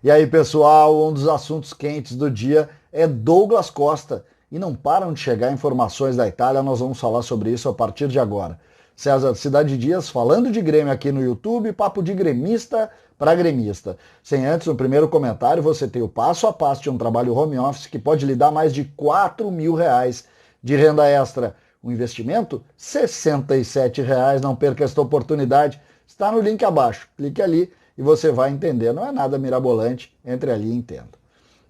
E aí, pessoal, um dos assuntos quentes do dia é Douglas Costa. E não param de chegar informações da Itália, nós vamos falar sobre isso a partir de agora. César Cidade Dias falando de Grêmio aqui no YouTube, papo de gremista para gremista. Sem antes, no primeiro comentário, você tem o passo a passo de um trabalho home office que pode lhe dar mais de R$ 4.000 de renda extra. O investimento, R$ 67. Não perca esta oportunidade. Está no link abaixo. Clique ali e você vai entender. Não é nada mirabolante, entre ali e entenda.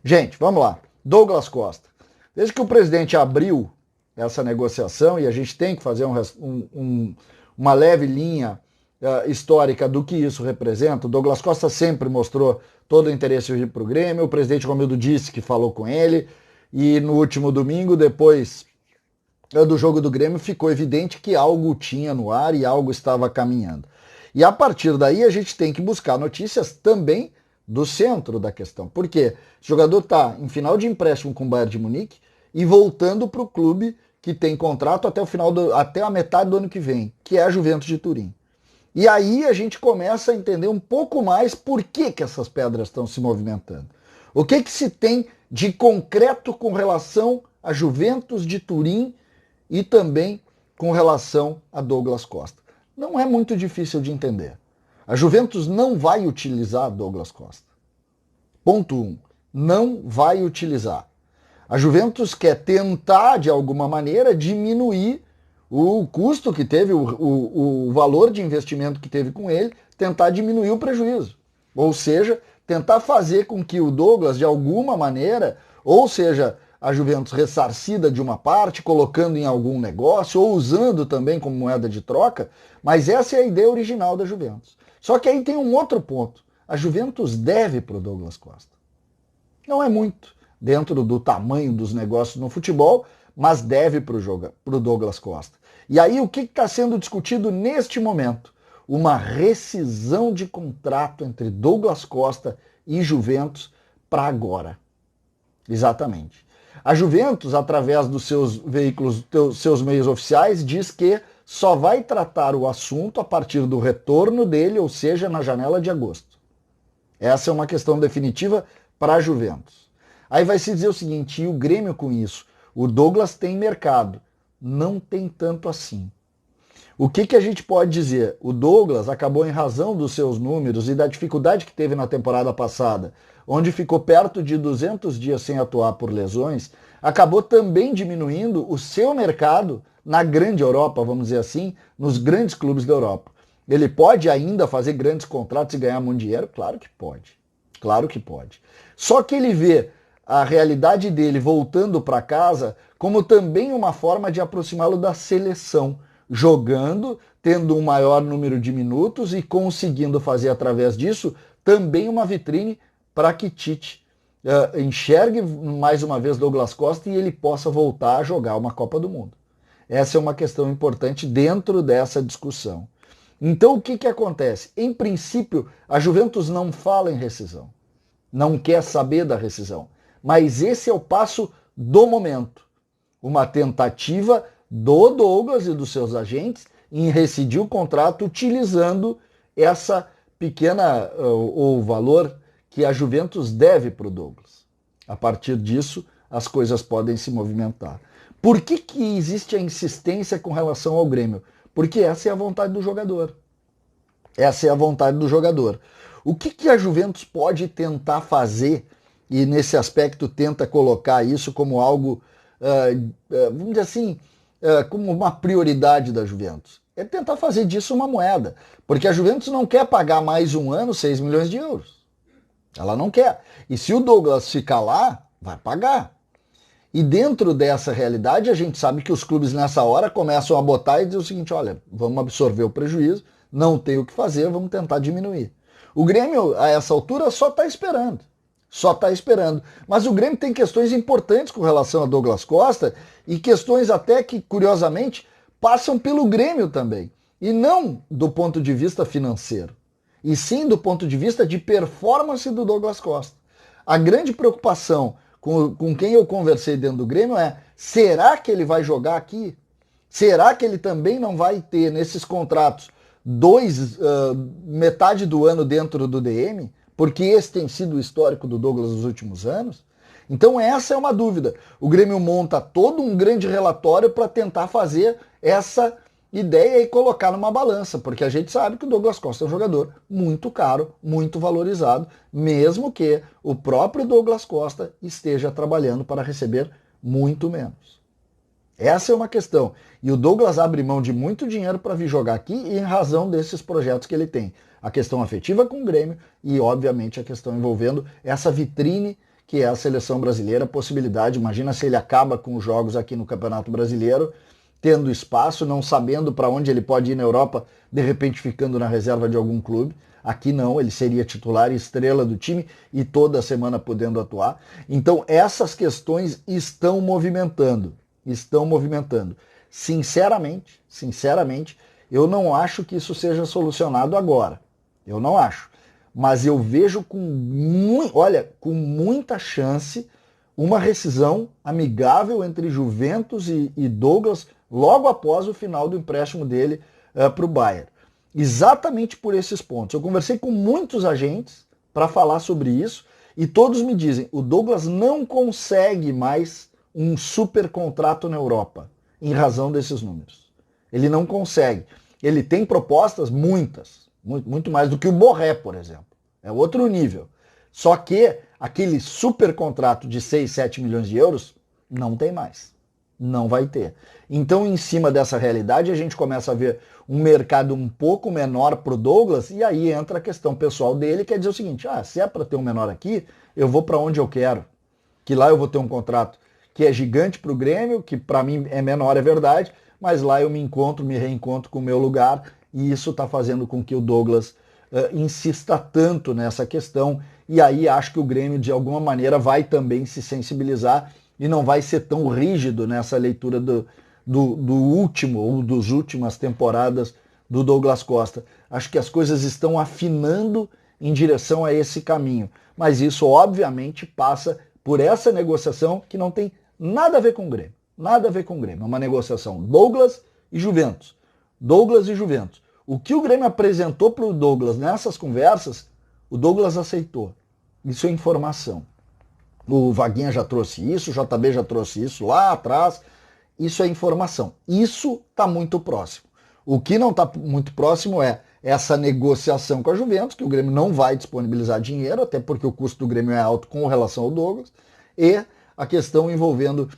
Gente, vamos lá. Douglas Costa. Desde que o presidente abriu essa negociação, e a gente tem que fazer uma leve linha histórica do que isso representa, o Douglas Costa sempre mostrou todo o interesse de ir para o Grêmio, o presidente Romildo disse que falou com ele, e no último domingo, depois do jogo do Grêmio, ficou evidente que algo tinha no ar e algo estava caminhando. E a partir daí a gente tem que buscar notícias também do centro da questão. Por quê? O jogador está em final de empréstimo com o Bayern de Munique e voltando para o clube que tem contrato até a metade do ano que vem, que é a Juventus de Turim. E aí a gente começa a entender um pouco mais por que essas pedras estão se movimentando. O que se tem de concreto com relação a Juventus de Turim e também com relação a Douglas Costa. Não é muito difícil de entender. A Juventus não vai utilizar Douglas Costa. Ponto 1. Não vai utilizar. A Juventus quer tentar, de alguma maneira, diminuir o custo que teve, o valor de investimento que teve com ele, tentar diminuir o prejuízo. Ou seja, tentar fazer com que o Douglas, de alguma maneira, ou seja, a Juventus ressarcida de uma parte, colocando em algum negócio, ou usando também como moeda de troca, mas essa é a ideia original da Juventus. Só que aí tem um outro ponto. A Juventus deve para o Douglas Costa. Não é muito dentro do tamanho dos negócios no futebol, mas deve para o Douglas Costa. E aí o que está sendo discutido neste momento? Uma rescisão de contrato entre Douglas Costa e Juventus para agora. Exatamente. A Juventus, através dos seus veículos, seus meios oficiais, diz que só vai tratar o assunto a partir do retorno dele, ou seja, na janela de agosto. Essa é uma questão definitiva para a Juventus. Aí vai se dizer o seguinte, e o Grêmio com isso? O Douglas tem mercado. Não tem tanto assim. O que a gente pode dizer? O Douglas acabou, em razão dos seus números e da dificuldade que teve na temporada passada, onde ficou perto de 200 dias sem atuar por lesões, acabou também diminuindo o seu mercado na grande Europa, vamos dizer assim, nos grandes clubes da Europa. Ele pode ainda fazer grandes contratos e ganhar muito dinheiro? Claro que pode. Claro que pode. Só que ele vê a realidade dele voltando para casa como também uma forma de aproximá-lo da seleção, jogando, tendo um maior número de minutos e conseguindo fazer através disso também uma vitrine para que Tite enxergue mais uma vez Douglas Costa e ele possa voltar a jogar uma Copa do Mundo. Essa é uma questão importante dentro dessa discussão. Então o que acontece? Em princípio, a Juventus não fala em rescisão, não quer saber da rescisão. Mas esse é o passo do momento. Uma tentativa do Douglas e dos seus agentes em rescindir o contrato utilizando essa pequena, o valor que a Juventus deve para o Douglas. A partir disso, as coisas podem se movimentar. Por que existe a insistência com relação ao Grêmio? Porque essa é a vontade do jogador. Essa é a vontade do jogador. O que a Juventus pode tentar fazer e nesse aspecto tenta colocar isso como algo, vamos dizer assim, como uma prioridade da Juventus? É tentar fazer disso uma moeda. Porque a Juventus não quer pagar mais um ano 6 milhões de euros. Ela não quer. E se o Douglas ficar lá, vai pagar. E dentro dessa realidade, a gente sabe que os clubes nessa hora começam a botar e dizer o seguinte, olha, vamos absorver o prejuízo, não tem o que fazer, vamos tentar diminuir. O Grêmio, a essa altura, só está esperando. Só está esperando. Mas o Grêmio tem questões importantes com relação a Douglas Costa e questões até que, curiosamente, passam pelo Grêmio também. E não do ponto de vista financeiro, e sim do ponto de vista de performance do Douglas Costa. A grande preocupação com quem eu conversei dentro do Grêmio é, será que ele vai jogar aqui? Será que ele também não vai ter nesses contratos metade do ano dentro do DM? porque esse tem sido o histórico do Douglas nos últimos anos. Então essa é uma dúvida. O Grêmio monta todo um grande relatório para tentar fazer essa ideia e colocar numa balança, porque a gente sabe que o Douglas Costa é um jogador muito caro, muito valorizado, mesmo que o próprio Douglas Costa esteja trabalhando para receber muito menos. Essa é uma questão. E o Douglas abre mão de muito dinheiro para vir jogar aqui em razão desses projetos que ele tem. A questão afetiva com o Grêmio e, obviamente, a questão envolvendo essa vitrine que é a seleção brasileira, a possibilidade, imagina se ele acaba com os jogos aqui no Campeonato Brasileiro, tendo espaço, não sabendo para onde ele pode ir na Europa, de repente ficando na reserva de algum clube. Aqui não, ele seria titular e estrela do time e toda semana podendo atuar. Então essas questões estão movimentando. Sinceramente, eu não acho que isso seja solucionado agora. Eu não acho. Mas eu vejo com muita chance uma rescisão amigável entre Juventus e Douglas logo após o final do empréstimo dele para o Bayern. Exatamente por esses pontos. Eu conversei com muitos agentes para falar sobre isso e todos me dizem, o Douglas não consegue mais um super contrato na Europa em razão desses números. Ele não consegue. Ele tem propostas muitas, muito mais do que o Borré, por exemplo. É outro nível. Só que aquele super contrato de 6, 7 milhões de euros não tem mais. Não vai ter. Então, em cima dessa realidade, a gente começa a ver um mercado um pouco menor para o Douglas e aí entra a questão pessoal dele, que é dizer o seguinte, se é para ter um menor aqui, eu vou para onde eu quero. Que lá eu vou ter um contrato que é gigante para o Grêmio, que para mim é menor, é verdade, mas lá eu me reencontro com o meu lugar e isso está fazendo com que o Douglas insista tanto nessa questão e aí acho que o Grêmio de alguma maneira vai também se sensibilizar e não vai ser tão rígido nessa leitura do último ou das últimas temporadas do Douglas Costa. Acho que as coisas estão afinando em direção a esse caminho, mas isso obviamente passa por essa negociação que não tem nada a ver com o Grêmio, nada a ver com o Grêmio, é uma negociação Douglas e Juventus. O que o Grêmio apresentou para o Douglas nessas conversas, o Douglas aceitou. Isso é informação. O Vaguinha já trouxe isso, o JB já trouxe isso lá atrás. Isso é informação. Isso está muito próximo. O que não está muito próximo é essa negociação com a Juventus, que o Grêmio não vai disponibilizar dinheiro, até porque o custo do Grêmio é alto com relação ao Douglas, e a questão envolvendo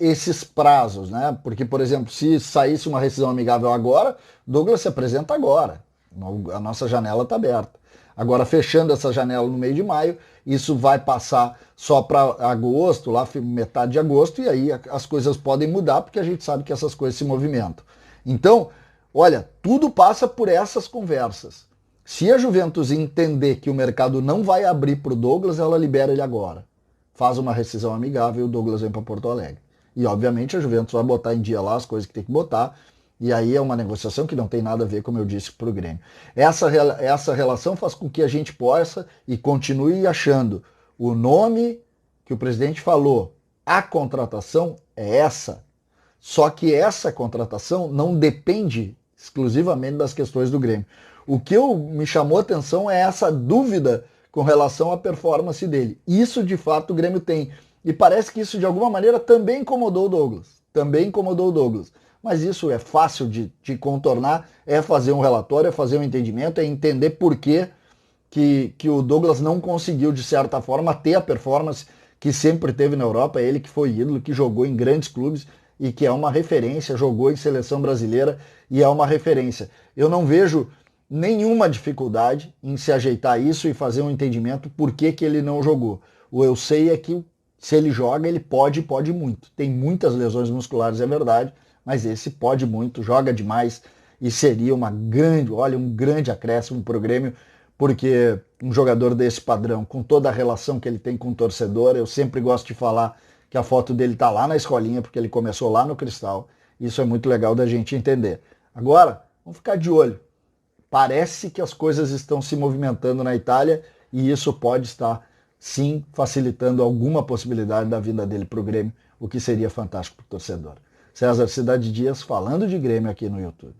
esses prazos, né? Porque, por exemplo, se saísse uma rescisão amigável agora, Douglas se apresenta agora. A nossa janela está aberta. Agora, fechando essa janela no meio de maio, isso vai passar só para agosto, lá metade de agosto, e aí as coisas podem mudar, porque a gente sabe que essas coisas se movimentam. Então, olha, tudo passa por essas conversas. Se a Juventus entender que o mercado não vai abrir para o Douglas, ela libera ele agora. Faz uma rescisão amigável e o Douglas vem para Porto Alegre. E, obviamente, a Juventus vai botar em dia lá as coisas que tem que botar, e aí é uma negociação que não tem nada a ver, como eu disse, para o Grêmio. Essa relação faz com que a gente possa e continue achando o nome que o presidente falou. A contratação é essa. Só que essa contratação não depende exclusivamente das questões do Grêmio. O que me chamou a atenção é essa dúvida com relação à performance dele. Isso, de fato, o Grêmio tem. E parece que isso, de alguma maneira, também incomodou o Douglas. Mas isso é fácil de contornar, é fazer um relatório, é fazer um entendimento, é entender por que o Douglas não conseguiu, de certa forma, ter a performance que sempre teve na Europa. É ele que foi ídolo, que jogou em grandes clubes e que é uma referência, jogou em seleção brasileira e é uma referência. Eu não vejo nenhuma dificuldade em se ajeitar isso e fazer um entendimento por que ele não jogou. O eu sei é que se ele joga, ele pode muito. Tem muitas lesões musculares, é verdade, mas esse pode muito, joga demais e seria um grande acréscimo para o Grêmio, porque um jogador desse padrão, com toda a relação que ele tem com o torcedor, eu sempre gosto de falar que a foto dele está lá na escolinha, porque ele começou lá no Cristal. Isso é muito legal da gente entender. Agora, vamos ficar de olho. Parece que as coisas estão se movimentando na Itália e isso pode estar, sim, facilitando alguma possibilidade da vinda dele para o Grêmio, o que seria fantástico para o torcedor. César Cidade Dias falando de Grêmio aqui no YouTube.